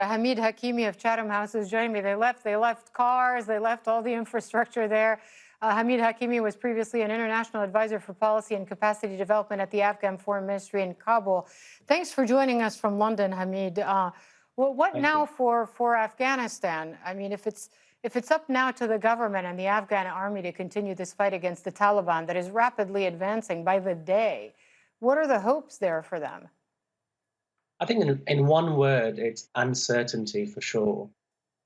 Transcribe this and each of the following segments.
Hameed Hakimi of Chatham House is joining me. They left cars, they left all the infrastructure there. Hameed Hakimi was previously an international advisor for policy and capacity development at the Afghan Foreign Ministry in Kabul. Thanks for joining us from London, Hameed. Well, what Thank now you. for Afghanistan? I mean, if it's up now to the government and the Afghan army to continue this fight against the Taliban that is rapidly advancing by the day, what are the hopes there for them? I think in one word, it's uncertainty for sure.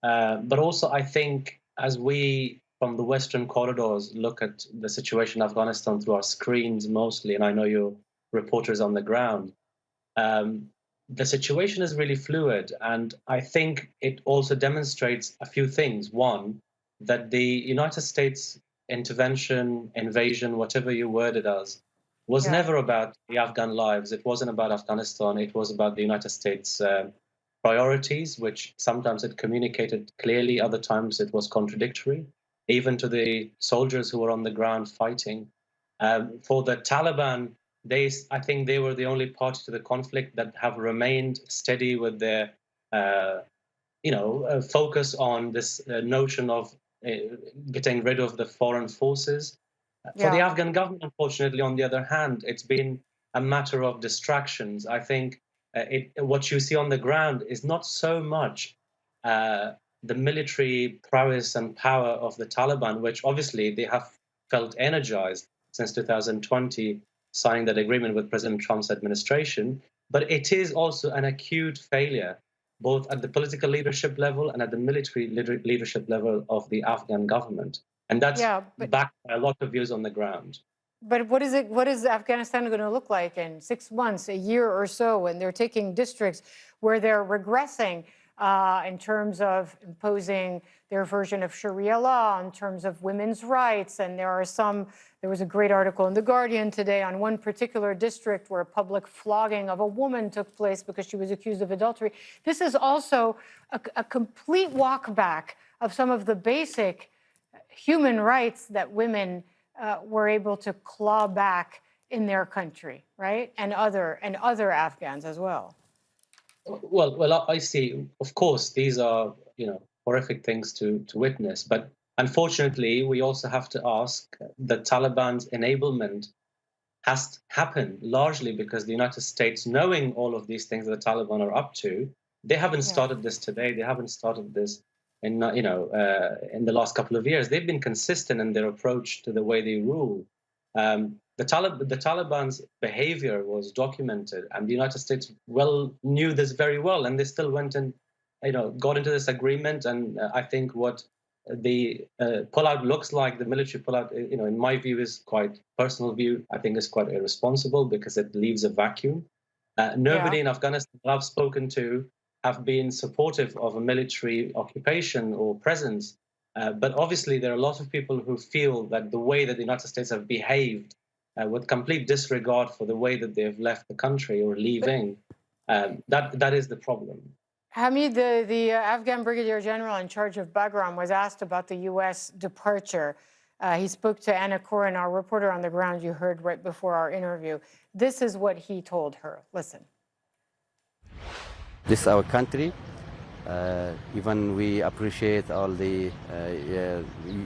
But also, I think as we from the Western corridors look at the situation in Afghanistan through our screens mostly, and I know you're reporters on the ground, the situation is really fluid. And I think it also demonstrates a few things. One, that the United States intervention, invasion, whatever you word it as, was Yeah. never about the Afghan lives. It wasn't about Afghanistan. It was about the United States priorities, which sometimes it communicated clearly, other times it was contradictory, even to the soldiers who were on the ground fighting. For the Taliban, I think they were the only party to the conflict that have remained steady with their, focus on this notion of getting rid of the foreign forces. For the Yeah. Afghan government, unfortunately, on the other hand, it's been a matter of distractions. I think what you see on the ground is not so much the military prowess and power of the Taliban, which obviously they have felt energized since 2020, signing that agreement with President Trump's administration. But it is also an acute failure, both at the political leadership level and at the military leadership level of the Afghan government. And that's Yeah, backed by a lot of views on the ground. but what is Afghanistan going to look like in 6 months, a year or so, when they're taking districts where they're regressing in terms of imposing their version of Sharia law, in terms of women's rights? And there was a great article in The Guardian today on one particular district where a public flogging of a woman took place because she was accused of adultery. This is also a complete walk back of some of the basic human rights that women were able to claw back in their country, right? And other Afghans as well. Well, I see. Of course, these are horrific things to witness, but unfortunately, we also have to ask the Taliban's enablement has happened largely because the United States, knowing all of these things that the Taliban are up to, they haven't started this today. They haven't started this in in the last couple of years. They've been consistent in their approach to the way they rule. The Taliban's behavior was documented, and the United States knew this very well, and they still went and got into this agreement. And I think what the pullout looks like, the military pullout, in my view, is quite personal view. I think is quite irresponsible because it leaves a vacuum. Nobody in Afghanistan that I've spoken to have been supportive of a military occupation or presence. But obviously, there are a lot of people who feel that the way that the United States have behaved with complete disregard for the way that they've left the country or leaving, that is the problem. Hameed, the Afghan Brigadier General in charge of Bagram was asked about the U.S. departure. He spoke to Anna Corin, our reporter on the ground you heard right before our interview. This is what he told her. Listen. This is our country. Even we appreciate all the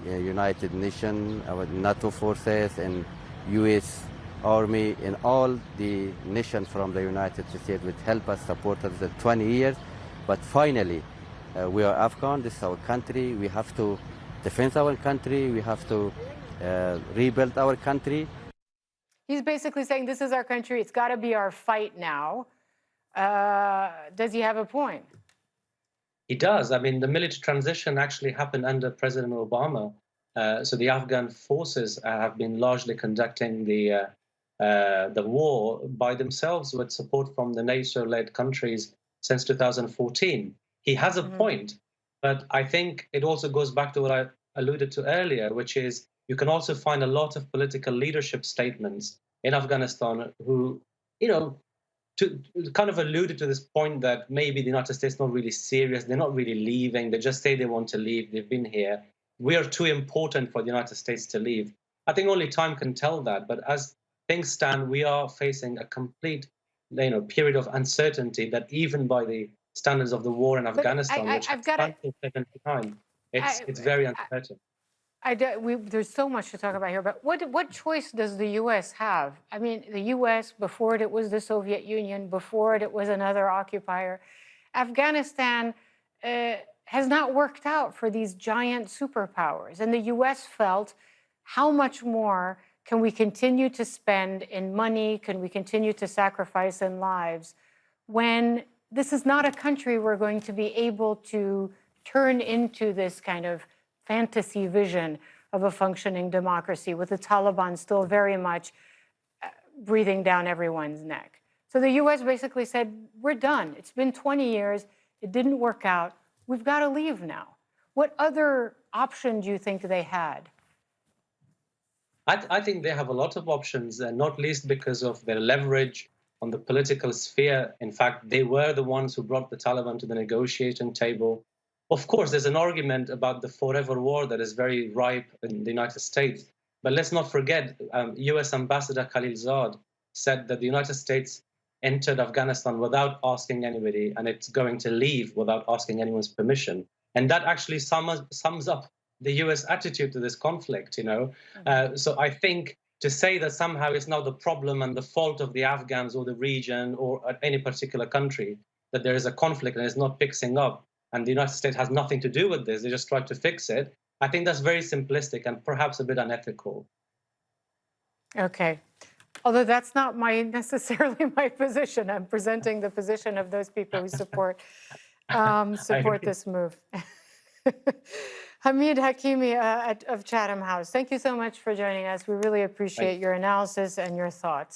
United Nations, our NATO forces, and U.S. Army, and all the nations from the United States which help us, support us for 20 years. But finally, we are Afghan. This is our country. We have to defend our country. We have to rebuild our country. He's basically saying this is our country. It's got to be our fight now. Does he have a point? He does. I mean, the military transition actually happened under President Obama. So the Afghan forces have been largely conducting the war by themselves with support from the NATO-led countries since 2014. He has a point, but I think it also goes back to what I alluded to earlier, which is you can also find a lot of political leadership statements in Afghanistan who, kind of alluded to this point that maybe the United States is not really serious. They're not really leaving. They just say they want to leave. They've been here. We are too important for the United States to leave. I think only time can tell that. But as things stand, we are facing a complete period of uncertainty that even by the standards of the war in But Afghanistan, which I've has got to. stand for 79. It's very uncertain. There's so much to talk about here, but what choice does the U.S. have? I mean, the U.S., before it was the Soviet Union, before it was another occupier. Afghanistan has not worked out for these giant superpowers. And the U.S. felt, how much more can we continue to spend in money? Can we continue to sacrifice in lives when this is not a country we're going to be able to turn into this kind of fantasy vision of a functioning democracy, with the Taliban still very much breathing down everyone's neck. So the U.S. basically said, we're done. It's been 20 years. It didn't work out. We've got to leave now. What other option do you think they had? I think they have a lot of options, not least because of their leverage on the political sphere. In fact, they were the ones who brought the Taliban to the negotiating table. Of course, there's an argument about the forever war that is very ripe in the United States. But let's not forget, US Ambassador Khalilzad said that the United States entered Afghanistan without asking anybody, and it's going to leave without asking anyone's permission. And that actually sums up the US attitude to this conflict, you know. So I think to say that somehow it's now the problem and the fault of the Afghans or the region or any particular country, that there is a conflict and it's not fixing up, and the United States has nothing to do with this, they just tried to fix it, I think that's very simplistic and perhaps a bit unethical. Okay. Although that's not necessarily my position. I'm presenting the position of those people who support this move. Hameed Hakimi of Chatham House, thank you so much for joining us. We really appreciate your analysis and your thoughts.